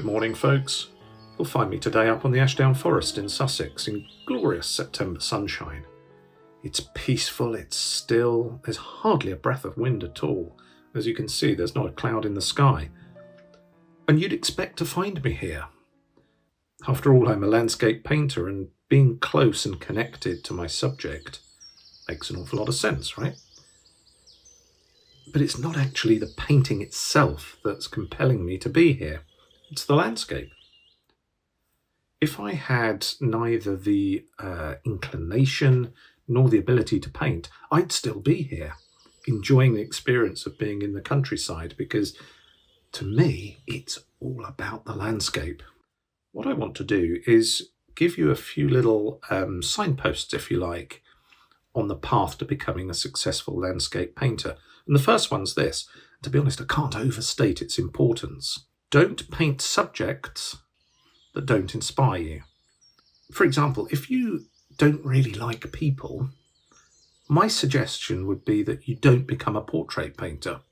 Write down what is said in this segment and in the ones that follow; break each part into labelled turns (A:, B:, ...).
A: Good morning, folks. You'll find me today up on the Ashdown Forest in Sussex in glorious September sunshine. It's peaceful, it's still, there's hardly a breath of wind at all. As you can see, there's not a cloud in the sky. And you'd expect to find me here. After all, I'm a landscape painter, and being close and connected to my subject makes an awful lot of sense, right? But it's not actually the painting itself that's compelling me to be here. It's the landscape. If I had neither the inclination nor the ability to paint, I'd still be here, enjoying the experience of being in the countryside, because to me, it's all about the landscape. What I want to do is give you a few little signposts, if you like, on the path to becoming a successful landscape painter. And the first one's this. To be honest, I can't overstate its importance. Don't paint subjects that don't inspire you. For example, if you don't really like people, my suggestion would be that you don't become a portrait painter.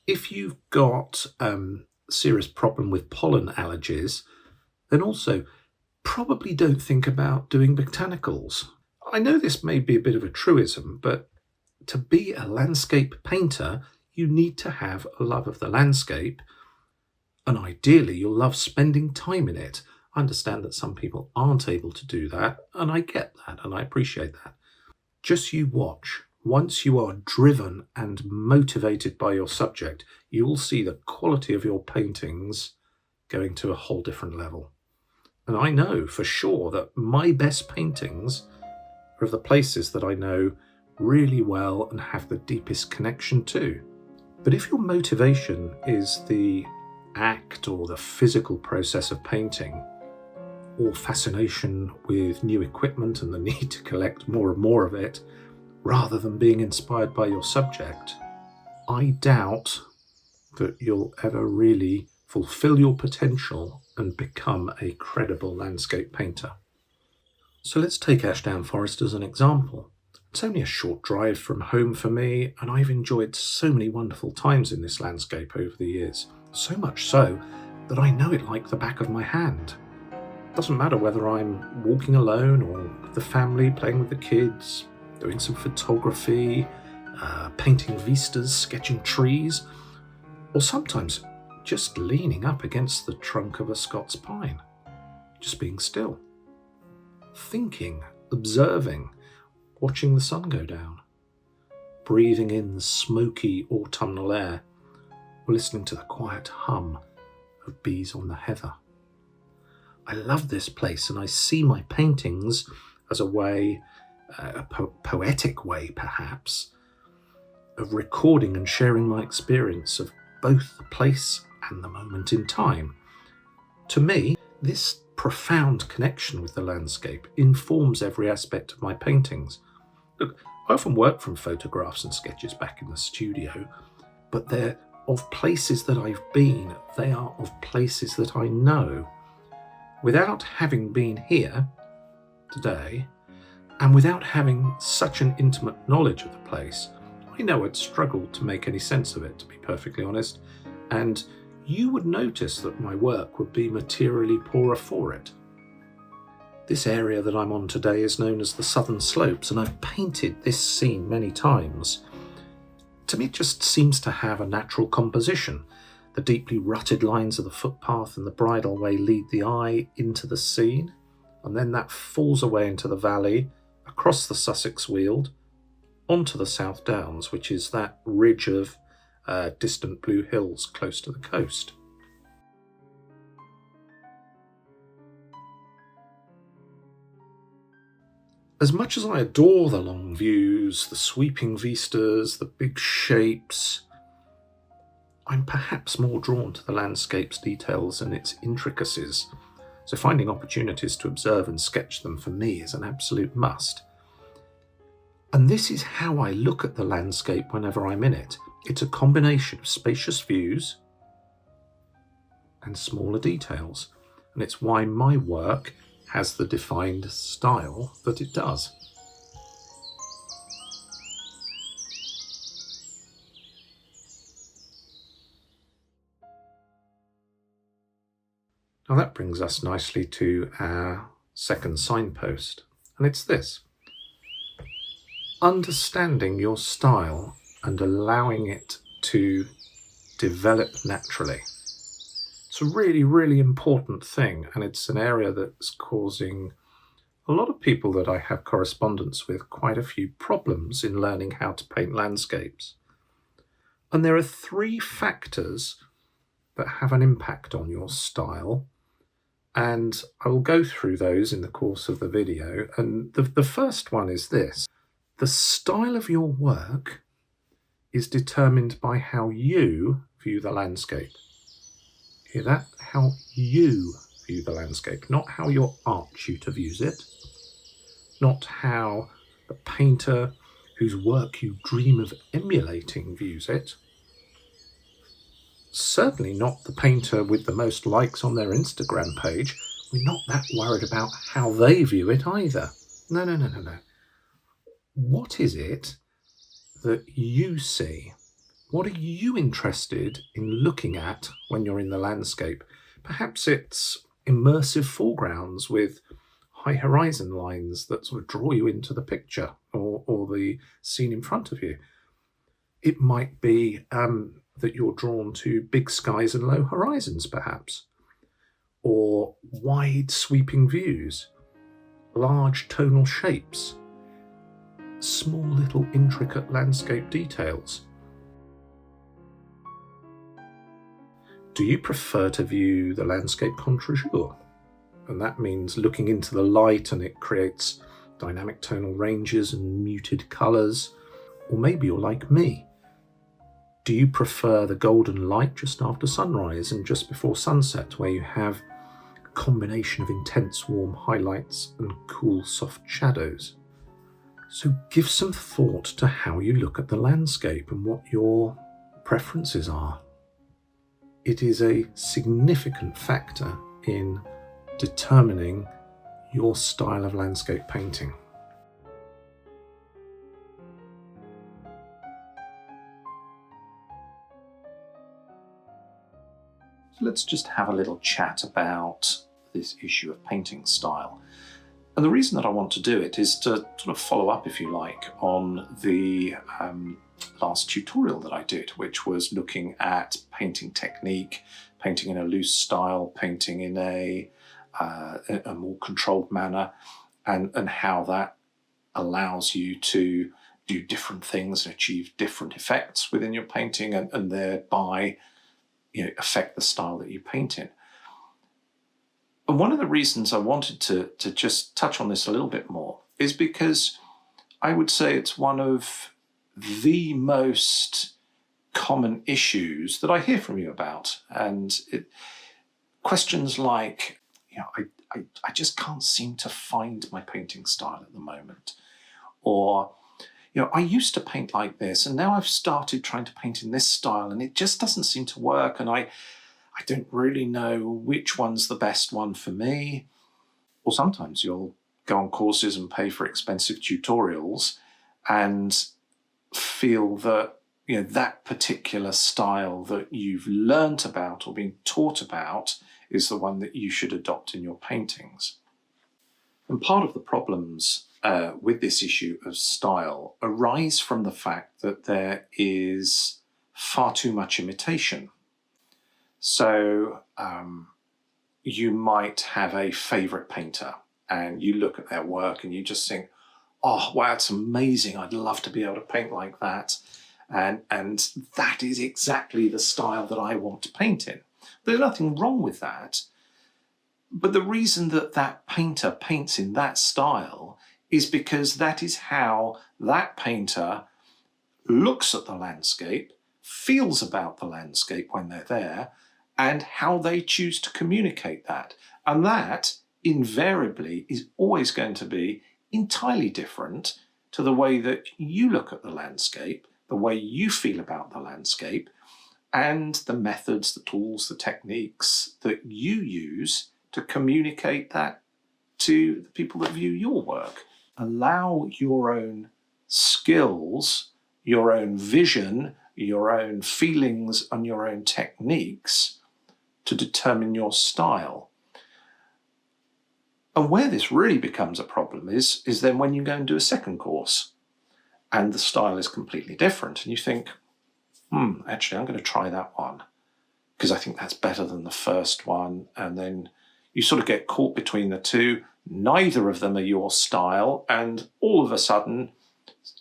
A: If you've got a serious problem with pollen allergies, then also probably don't think about doing botanicals. I know this may be a bit of a truism, but to be a landscape painter, you need to have a love of the landscape, and ideally you'll love spending time in it. I understand that some people aren't able to do that, and I get that, and I appreciate that. Just you watch. Once you are driven and motivated by your subject, you will see the quality of your paintings going to a whole different level. And I know for sure that my best paintings are of the places that I know really well and have the deepest connection to. But if your motivation is the act or the physical process of painting, or fascination with new equipment and the need to collect more and more of it, rather than being inspired by your subject, I doubt that you'll ever really fulfill your potential and become a credible landscape painter. So let's take Ashdown Forest as an example. It's only a short drive from home for me, and I've enjoyed so many wonderful times in this landscape over the years. So much so that I know it like the back of my hand. Doesn't matter whether I'm walking alone or with the family, playing with the kids, doing some photography, painting vistas, sketching trees, or sometimes just leaning up against the trunk of a Scots pine, just being still, thinking, observing, watching the sun go down, breathing in the smoky autumnal air, or listening to the quiet hum of bees on the heather. I love this place, and I see my paintings as a way, a poetic way perhaps, of recording and sharing my experience of both the place and the moment in time. To me, this profound connection with the landscape informs every aspect of my paintings. Look, I often work from photographs and sketches back in the studio, but they're of places that I've been. They are of places that I know. Without having been here today, and without having such an intimate knowledge of the place, I know I'd struggle to make any sense of it, to be perfectly honest, and you would notice that my work would be materially poorer for it. This area that I'm on today is known as the Southern Slopes, and I've painted this scene many times. To me, it just seems to have a natural composition. The deeply rutted lines of the footpath and the bridle way lead the eye into the scene, and then that falls away into the valley, across the Sussex Weald, onto the South Downs, which is that ridge of distant blue hills close to the coast. As much as I adore the long views, the sweeping vistas, the big shapes, I'm perhaps more drawn to the landscape's details and its intricacies, so finding opportunities to observe and sketch them for me is an absolute must. And this is how I look at the landscape whenever I'm in it. It's a combination of spacious views and smaller details, and it's why my work has the defined style that it does. Now that brings us nicely to our second signpost, and it's this: understanding your style and allowing it to develop naturally. It's a really, really important thing, and it's an area that's causing a lot of people that I have correspondence with quite a few problems in learning how to paint landscapes. And there are three factors that have an impact on your style, and I will go through those in the course of the video. And the first one is this: the style of your work is determined by how you view the landscape. Hear that? How you view the landscape, not how your art tutor views it, not how the painter whose work you dream of emulating views it, certainly not the painter with the most likes on their Instagram page. We're not that worried about how they view it either. No. What is it that you see? What are you interested in looking at when you're in the landscape? Perhaps it's immersive foregrounds with high horizon lines that sort of draw you into the picture or the scene in front of you. It might be that you're drawn to big skies and low horizons, perhaps, or wide sweeping views, large tonal shapes, small little intricate landscape details. Do you prefer to view the landscape contre-jour? And that means looking into the light and it creates dynamic tonal ranges and muted colours. Or maybe you're like me. Do you prefer the golden light just after sunrise and just before sunset, where you have a combination of intense warm highlights and cool soft shadows? So give some thought to how you look at the landscape and what your preferences are. It is a significant factor in determining your style of landscape painting. So let's just have a little chat about this issue of painting style. And the reason that I want to do it is to sort of follow up, if you like, on the last tutorial that I did, which was looking at painting technique, painting in a loose style, painting in a more controlled manner, and how that allows you to do different things and achieve different effects within your painting, and thereby affect the style that you paint in. And one of the reasons I wanted to just touch on this a little bit more is because I would say it's one of the most common issues that I hear from you about. And questions like, I just can't seem to find my painting style at the moment. Or, I used to paint like this and now I've started trying to paint in this style and it just doesn't seem to work. And I don't really know which one's the best one for me. Or sometimes you'll go on courses and pay for expensive tutorials and feel that that particular style that you've learnt about or been taught about is the one that you should adopt in your paintings. And part of the problems with this issue of style arise from the fact that there is far too much imitation. So you might have a favourite painter and you look at their work and you just think, oh, wow, it's amazing. I'd love to be able to paint like that. And that is exactly the style that I want to paint in. There's nothing wrong with that. But the reason that that painter paints in that style is because that is how that painter looks at the landscape, feels about the landscape when they're there, and how they choose to communicate that. And that invariably is always going to be entirely different to the way that you look at the landscape, the way you feel about the landscape, and the methods, the tools, the techniques that you use to communicate that to the people that view your work. Allow your own skills, your own vision, your own feelings, and your own techniques to determine your style. And where this really becomes a problem is then when you go and do a second course and the style is completely different and you think, actually, I'm going to try that one because I think that's better than the first one. And then you sort of get caught between the two. Neither of them are your style. And all of a sudden,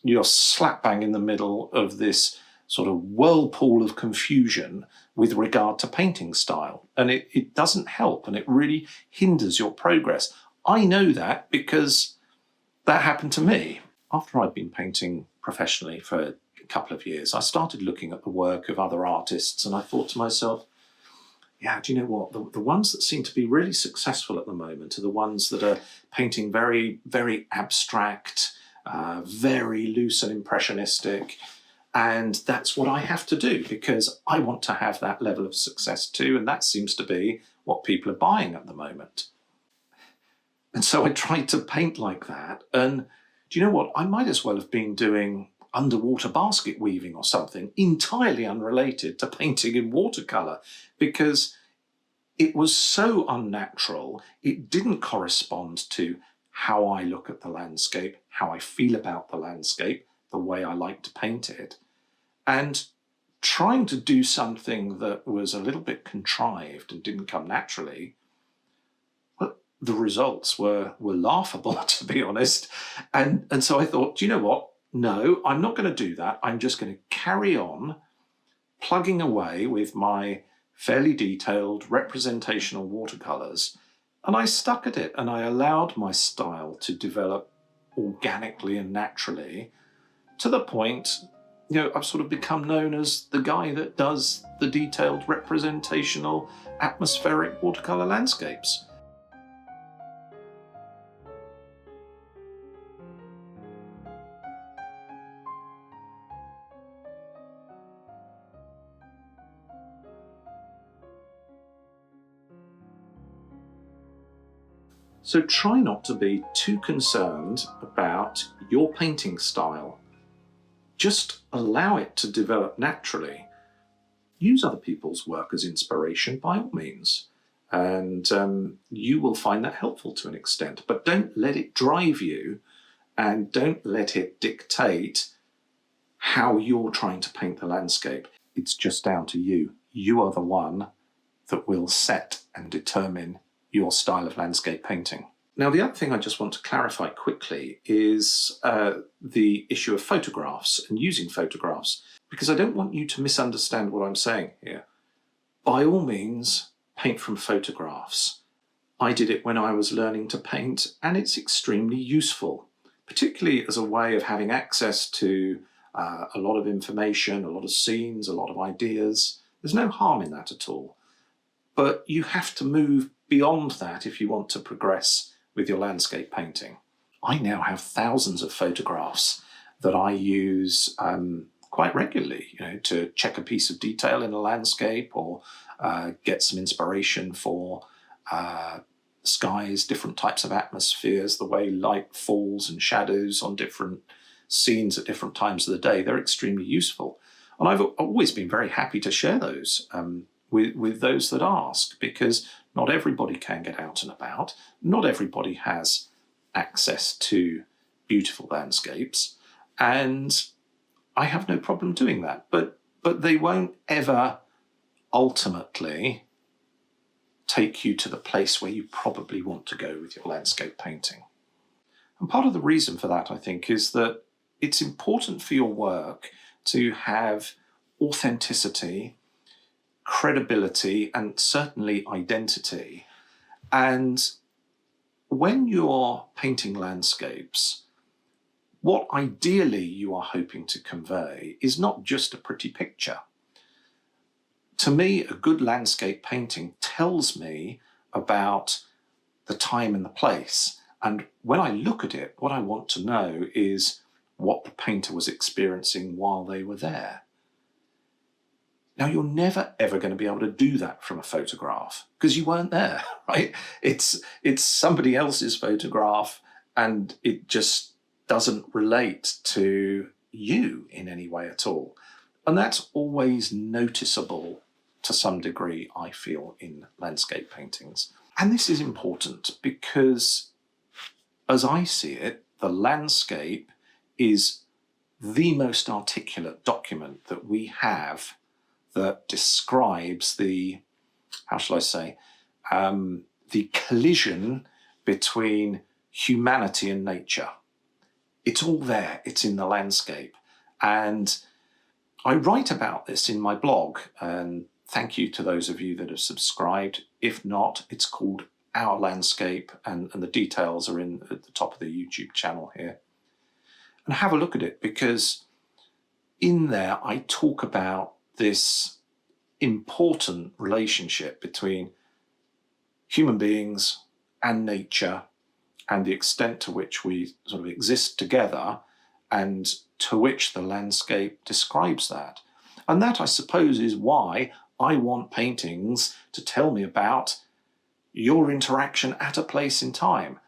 A: you're slap bang in the middle of this sort of whirlpool of confusion with regard to painting style. And it doesn't help, and it really hinders your progress. I know that because that happened to me. After I'd been painting professionally for a couple of years, I started looking at the work of other artists, and I thought to myself, yeah, do you know what? The ones that seem to be really successful at the moment are the ones that are painting very, very abstract, very loose and impressionistic. And that's what I have to do because I want to have that level of success too. And that seems to be what people are buying at the moment. And so I tried to paint like that. And do you know what? I might as well have been doing underwater basket weaving or something entirely unrelated to painting in watercolor because it was so unnatural. It didn't correspond to how I look at the landscape, how I feel about the landscape, the way I like to paint it. And trying to do something that was a little bit contrived and didn't come naturally, well, the results were laughable, to be honest. And so I thought, do you know what? No, I'm not going to do that. I'm just going to carry on plugging away with my fairly detailed representational watercolors. And I stuck at it and I allowed my style to develop organically and naturally to the point, I've sort of become known as the guy that does the detailed representational atmospheric watercolor landscapes. So try not to be too concerned about your painting style. Just allow it to develop naturally. Use other people's work as inspiration by all means, and you will find that helpful to an extent. But don't let it drive you, and don't let it dictate how you're trying to paint the landscape. It's just down to you. You are the one that will set and determine your style of landscape painting. Now, the other thing I just want to clarify quickly is the issue of photographs and using photographs, because I don't want you to misunderstand what I'm saying here. By all means, paint from photographs. I did it when I was learning to paint, and it's extremely useful, particularly as a way of having access to a lot of information, a lot of scenes, a lot of ideas. There's no harm in that at all. But you have to move beyond that if you want to progress with your landscape painting. I now have thousands of photographs that I use quite regularly, to check a piece of detail in a landscape or get some inspiration for skies, different types of atmospheres, the way light falls and shadows on different scenes at different times of the day. They're extremely useful. And I've always been very happy to share those with those that ask, because not everybody can get out and about. Not everybody has access to beautiful landscapes, and I have no problem doing that. But they won't ever ultimately take you to the place where you probably want to go with your landscape painting. And part of the reason for that, I think, is that it's important for your work to have authenticity, credibility, and certainly identity. And when you're painting landscapes, what ideally you are hoping to convey is not just a pretty picture. To me, a good landscape painting tells me about the time and the place. And when I look at it, what I want to know is what the painter was experiencing while they were there. Now, you're never, ever going to be able to do that from a photograph because you weren't there, right? It's somebody else's photograph, and it just doesn't relate to you in any way at all. And that's always noticeable to some degree, I feel, in landscape paintings. And this is important because, as I see it, the landscape is the most articulate document that we have that describes the, how shall I say, the collision between humanity and nature. It's all there, it's in the landscape. And I write about this in my blog, and thank you to those of you that have subscribed. If not, it's called Our Landscape, and the details are at the top of the YouTube channel here. And have a look at it, because in there I talk about this important relationship between human beings and nature, and the extent to which we sort of exist together, and to which the landscape describes that. And that, I suppose, is why I want paintings to tell me about your interaction at a place in time.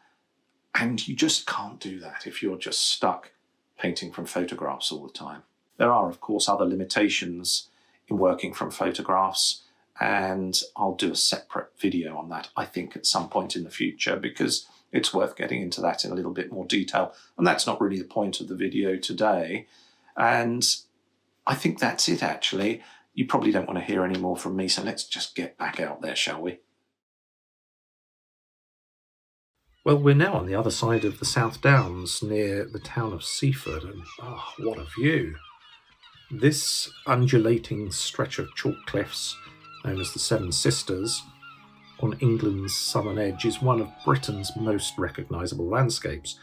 A: And you just can't do that if you're just stuck painting from photographs all the time. There are, of course, other limitations in working from photographs, and I'll do a separate video on that, I think, at some point in the future, because it's worth getting into that in a little bit more detail. And that's not really the point of the video today. And I think that's it, actually. You probably don't want to hear any more from me, so let's just get back out there, shall we? Well, we're now on the other side of the South Downs, near the town of Seaford, and what a view! This undulating stretch of chalk cliffs, known as the Seven Sisters, on England's southern edge, is one of Britain's most recognisable landscapes.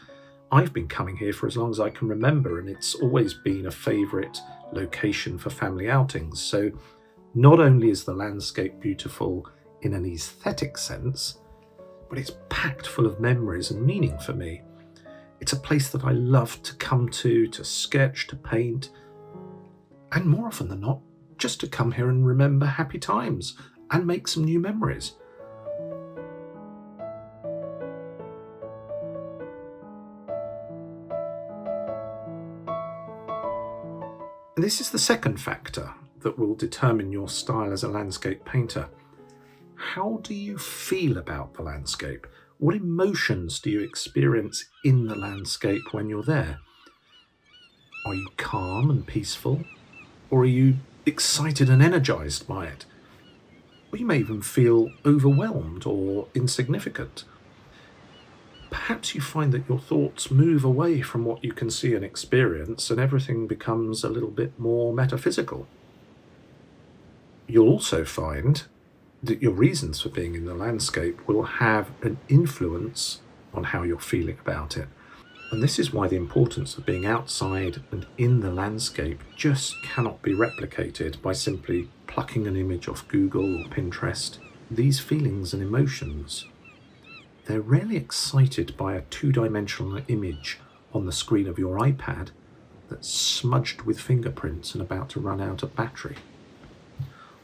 A: I've been coming here for as long as I can remember, and it's always been a favourite location for family outings. So not only is the landscape beautiful in an aesthetic sense, but it's packed full of memories and meaning for me. It's a place that I love to come to sketch, to paint, and more often than not, just to come here and remember happy times and make some new memories. And this is the second factor that will determine your style as a landscape painter. How do you feel about the landscape? What emotions do you experience in the landscape when you're there? Are you calm and peaceful? Or are you excited and energized by it? Or you may even feel overwhelmed or insignificant. Perhaps you find that your thoughts move away from what you can see and experience, and everything becomes a little bit more metaphysical. You'll also find that your reasons for being in the landscape will have an influence on how you're feeling about it. And this is why the importance of being outside and in the landscape just cannot be replicated by simply plucking an image off Google or Pinterest. These feelings and emotions, they're rarely excited by a two-dimensional image on the screen of your iPad that's smudged with fingerprints and about to run out of battery.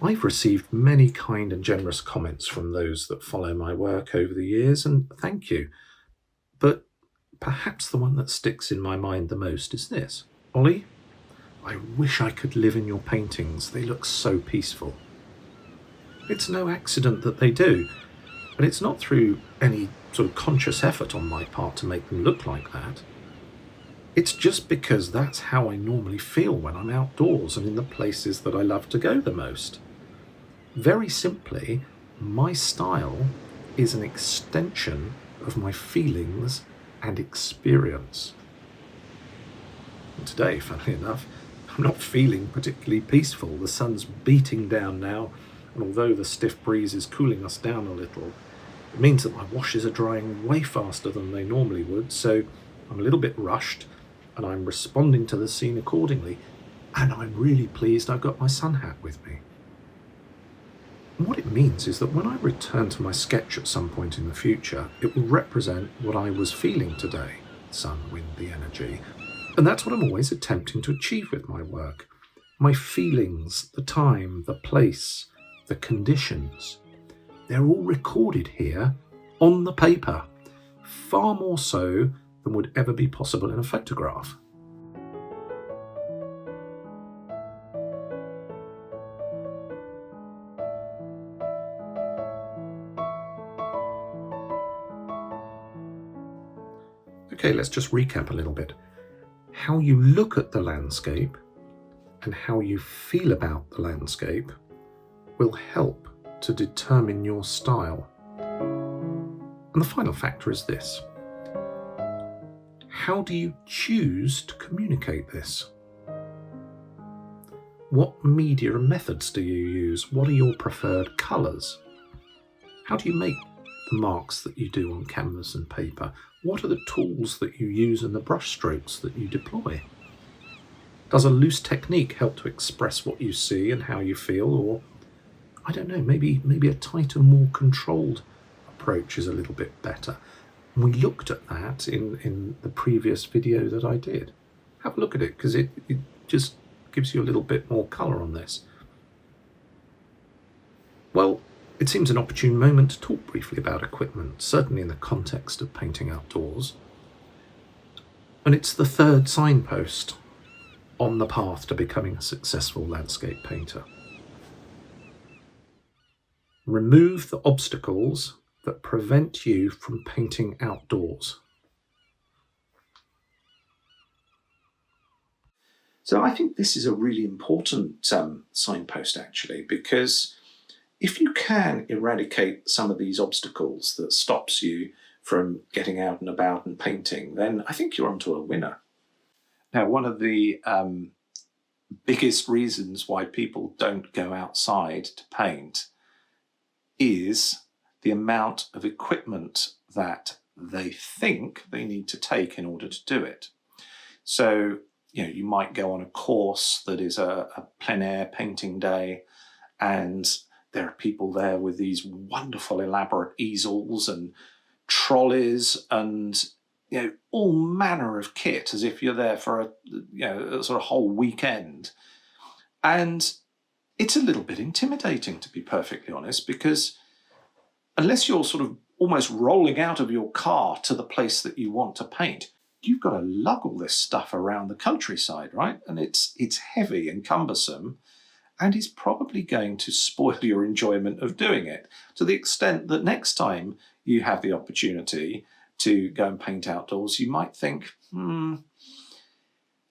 A: I've received many kind and generous comments from those that follow my work over the years, and thank you. But perhaps the one that sticks in my mind the most is this. Ollie, I wish I could live in your paintings. They look so peaceful. It's no accident that they do, and it's not through any sort of conscious effort on my part to make them look like that. It's just because that's how I normally feel when I'm outdoors and in the places that I love to go the most. Very simply, my style is an extension of my feelings and experience. And today, funnily enough, I'm not feeling particularly peaceful. The sun's beating down now, and although the stiff breeze is cooling us down a little, it means that my washes are drying way faster than they normally would, so I'm a little bit rushed, and I'm responding to the scene accordingly. And I'm really pleased I've got my sun hat with me. And what it means is that when I return to my sketch at some point in the future, it will represent what I was feeling today. Sun, wind, the energy. And that's what I'm always attempting to achieve with my work. My feelings, the time, the place, the conditions, they're all recorded here on the paper, far more so than would ever be possible in a photograph. Okay, let's just recap a little bit. How you look at the landscape and how you feel about the landscape will help to determine your style. And the final factor is this. How do you choose to communicate this? What media and methods do you use? What are your preferred colours? How do you make the marks that you do on canvas and paper? What are the tools that you use and the brush strokes that you deploy? Does a loose technique help to express what you see and how you feel? Or, I don't know, maybe a tighter, more controlled approach is a little bit better. And we looked at that in the previous video that I did. Have a look at it, because it just gives you a little bit more colour on this. Well, it seems an opportune moment to talk briefly about equipment, certainly in the context of painting outdoors. And it's the third signpost on the path to becoming a successful landscape painter. Remove the obstacles that prevent you from painting outdoors. So I think this is a really important signpost, actually, because if you can eradicate some of these obstacles that stops you from getting out and about and painting, then I think you're onto a winner. Now, one of the biggest reasons why people don't go outside to paint is the amount of equipment that they think they need to take in order to do it. So, you might go on a course that is a plein air painting day, and there are people there with these wonderful elaborate easels and trolleys and all manner of kit, as if you're there for a sort of whole weekend. And it's a little bit intimidating, to be perfectly honest, because unless you're sort of almost rolling out of your car to the place that you want to paint, you've got to lug all this stuff around the countryside, right? And it's heavy and cumbersome, and is probably going to spoil your enjoyment of doing it, to the extent that next time you have the opportunity to go and paint outdoors, you might think,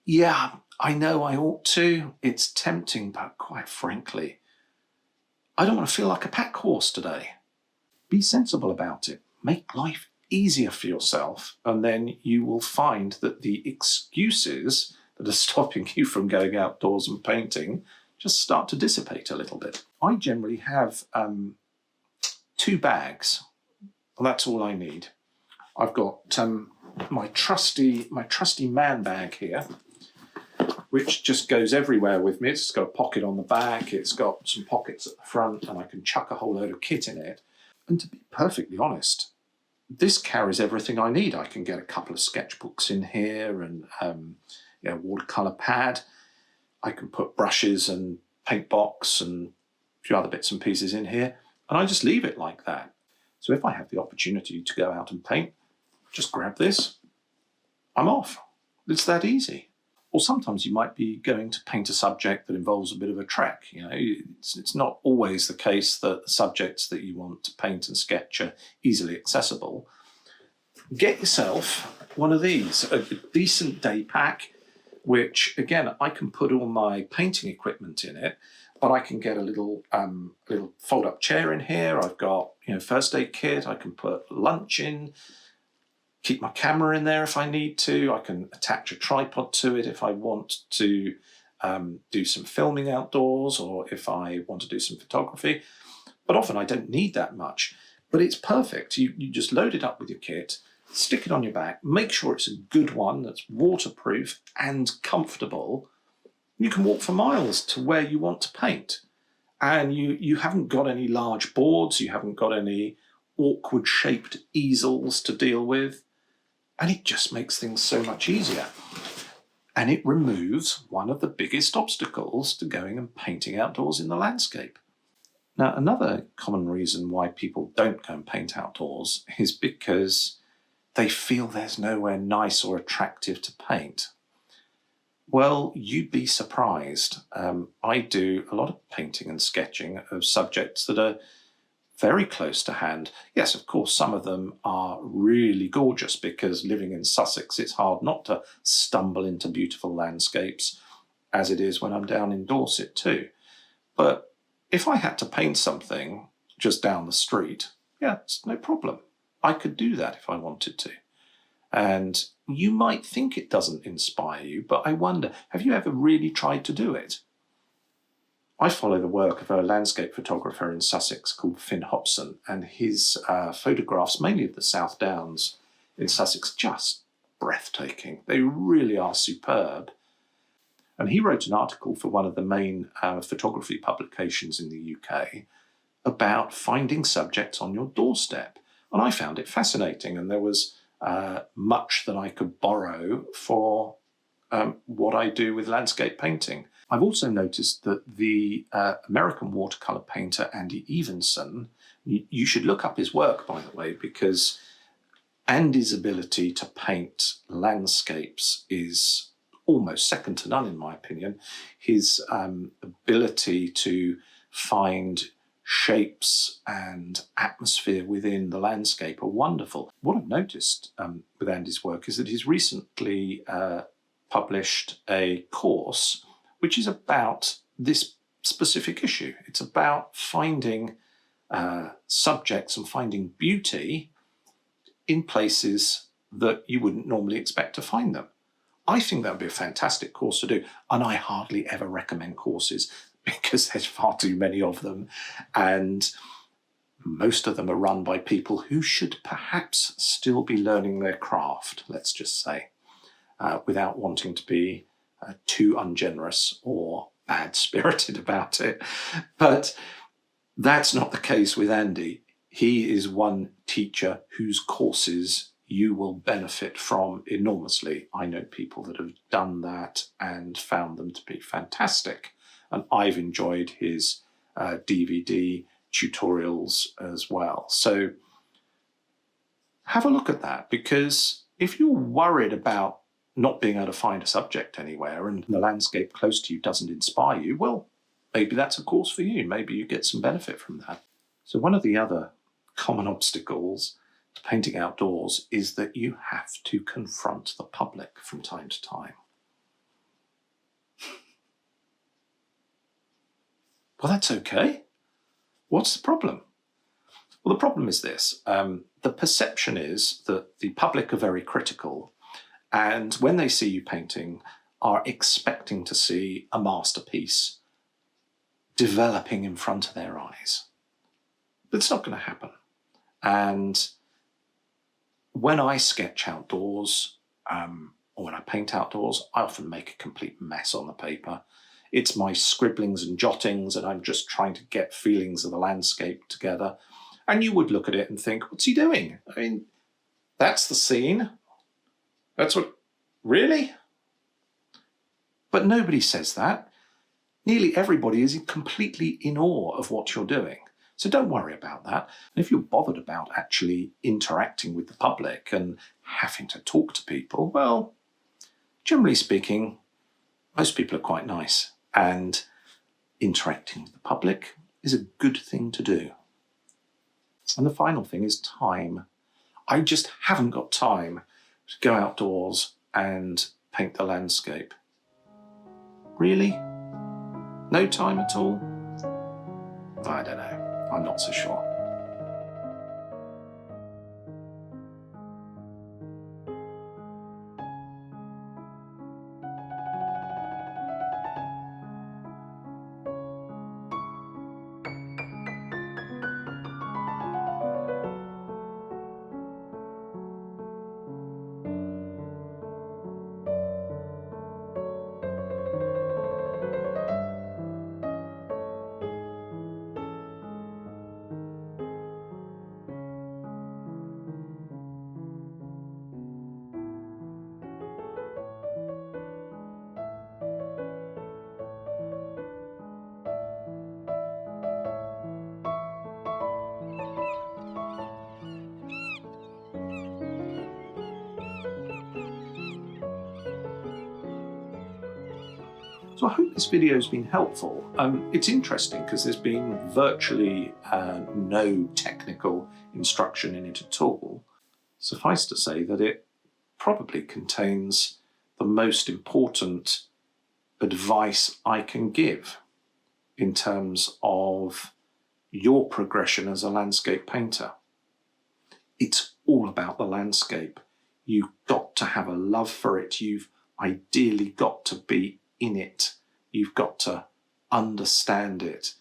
A: yeah, I know I ought to. It's tempting, but quite frankly, I don't want to feel like a pack horse today. Be sensible about it. Make life easier for yourself, and then you will find that the excuses that are stopping you from going outdoors and painting just start to dissipate a little bit. I generally have 2 bags. Well, that's all I need. I've got my trusty man bag here, which just goes everywhere with me. It's got a pocket on the back, it's got some pockets at the front, and I can chuck a whole load of kit in it. And to be perfectly honest, this carries everything I need. I can get a couple of sketchbooks in here and a watercolour pad. I can put brushes and paint box and a few other bits and pieces in here, and I just leave it like that. So if I have the opportunity to go out and paint, just grab this, I'm off. It's that easy. Or sometimes you might be going to paint a subject that involves a bit of a trek. It's not always the case that the subjects that you want to paint and sketch are easily accessible. Get yourself one of these, a decent day pack, which again, I can put all my painting equipment in it, but I can get a little fold-up chair in here. I've got first aid kit. I can put lunch in, keep my camera in there if I need to. I can attach a tripod to it if I want to do some filming outdoors, or if I want to do some photography. But often I don't need that much. But it's perfect. You just load it up with your kit, stick it on your back, make sure it's a good one that's waterproof and comfortable. You can walk for miles to where you want to paint. And you haven't got any large boards, you haven't got any awkward shaped easels to deal with. And it just makes things so much easier. And it removes one of the biggest obstacles to going and painting outdoors in the landscape. Now, another common reason why people don't go and paint outdoors is because they feel there's nowhere nice or attractive to paint. Well, you'd be surprised. I do a lot of painting and sketching of subjects that are very close to hand. Yes, of course, some of them are really gorgeous, because living in Sussex, it's hard not to stumble into beautiful landscapes, as it is when I'm down in Dorset too. But if I had to paint something just down the street, yeah, it's no problem. I could do that if I wanted to. And you might think it doesn't inspire you, but I wonder, have you ever really tried to do it? I follow the work of a landscape photographer in Sussex called Finn Hobson, and his photographs, mainly of the South Downs in Sussex, just breathtaking. They really are superb. And he wrote an article for one of the main photography publications in the UK about finding subjects on your doorstep. And I found it fascinating, and there was much that I could borrow for what I do with landscape painting. I've also noticed that the American watercolour painter Andy Evenson, you should look up his work, by the way, because Andy's ability to paint landscapes is almost second to none, in my opinion. His ability to find shapes and atmosphere within the landscape are wonderful. What I've noticed with Andy's work is that he's recently published a course which is about this specific issue. It's about finding subjects and finding beauty in places that you wouldn't normally expect to find them. I think that would be a fantastic course to do, and I hardly ever recommend courses because there's far too many of them, and most of them are run by people who should perhaps still be learning their craft, let's just say, without wanting to be too ungenerous or bad-spirited about it. But that's not the case with Andy. He is one teacher whose courses you will benefit from enormously. I know people that have done that and found them to be fantastic. And I've enjoyed his DVD tutorials as well. So have a look at that, because if you're worried about not being able to find a subject anywhere and the landscape close to you doesn't inspire you, well, maybe that's a course for you. Maybe you get some benefit from that. So one of the other common obstacles to painting outdoors is that you have to confront the public from time to time. Well, that's okay. What's the problem? Well, the problem is this. The perception is that the public are very critical, and when they see you painting, are expecting to see a masterpiece developing in front of their eyes. But it's not going to happen. And when I sketch outdoors, or when I paint outdoors, I often make a complete mess on the paper. It's my scribblings and jottings, and I'm just trying to get feelings of the landscape together. And you would look at it and think, what's he doing? I mean, that's the scene. That's what, really? But nobody says that. Nearly everybody is completely in awe of what you're doing. So don't worry about that. And if you're bothered about actually interacting with the public and having to talk to people, well, generally speaking, most people are quite nice, and interacting with the public is a good thing to do. And the final thing is time. I just haven't got time to go outdoors and paint the landscape. Really? No time at all? I don't know. I'm not so sure. So I hope this video has been helpful. It's interesting because there's been virtually no technical instruction in it at all. Suffice to say that it probably contains the most important advice I can give in terms of your progression as a landscape painter. It's all about the landscape. You've got to have a love for it. You've ideally got to be in it. You've got to understand it.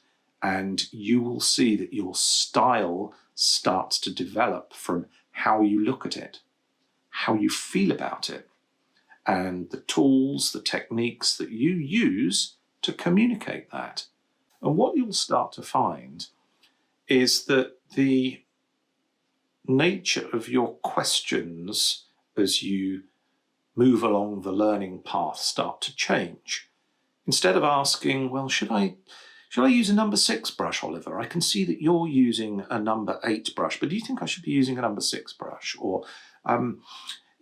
A: And you will see that your style starts to develop from how you look at it, how you feel about it, and the tools, the techniques that you use to communicate that. And what you'll start to find is that the nature of your questions as you move along the learning path start to change. Instead of asking, well, should I use a number 6 brush, Oliver? I can see that you're using a number 8 brush, but do you think I should be using a number 6 brush? Or,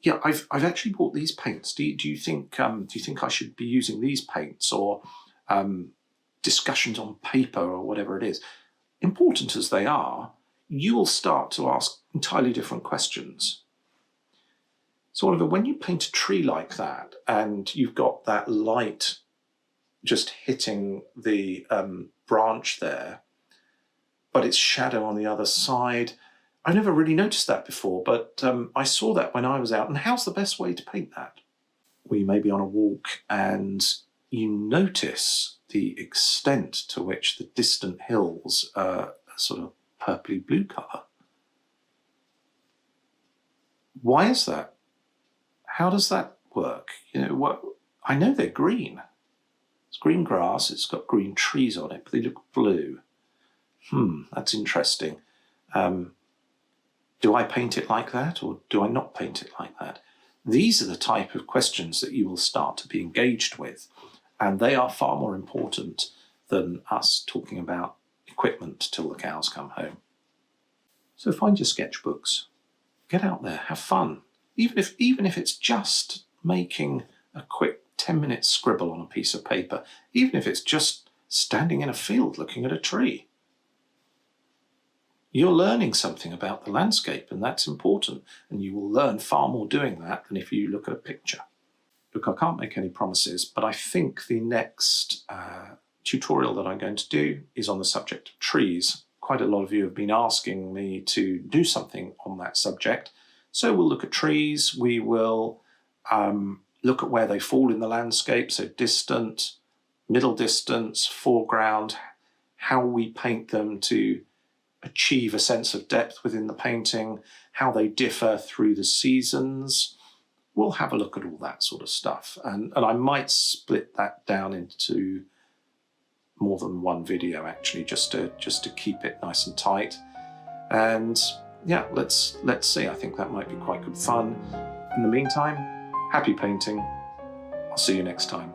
A: yeah, I've actually bought these paints. Do you think I should be using these paints? Or discussions on paper or whatever it is. Important as they are, you will start to ask entirely different questions. So Oliver, when you paint a tree like that and you've got that light just hitting the branch there, but it's shadow on the other side, I never really noticed that before, but I saw that when I was out. And how's the best way to paint that? Well, you may be on a walk and you notice the extent to which the distant hills are sort of purpley blue colour. Why is that? How does that work? I know they're green. It's green grass, it's got green trees on it, but they look blue. That's interesting. Do I paint it like that, or do I not paint it like that? These are the type of questions that you will start to be engaged with, and they are far more important than us talking about equipment till the cows come home. So find your sketchbooks, get out there, have fun. Even if it's just making a quick 10-minute scribble on a piece of paper, even if it's just standing in a field looking at a tree. You're learning something about the landscape, and that's important, and you will learn far more doing that than if you look at a picture. Look, I can't make any promises, but I think the next tutorial that I'm going to do is on the subject of trees. Quite a lot of you have been asking me to do something on that subject. So we'll look at trees, we will look at where they fall in the landscape, so distant, middle distance, foreground, how we paint them to achieve a sense of depth within the painting, how they differ through the seasons. We'll have a look at all that sort of stuff. And I might split that down into more than one video actually, just to keep it nice and tight. And yeah, let's see. I think that might be quite good fun. In the meantime, happy painting. I'll see you next time.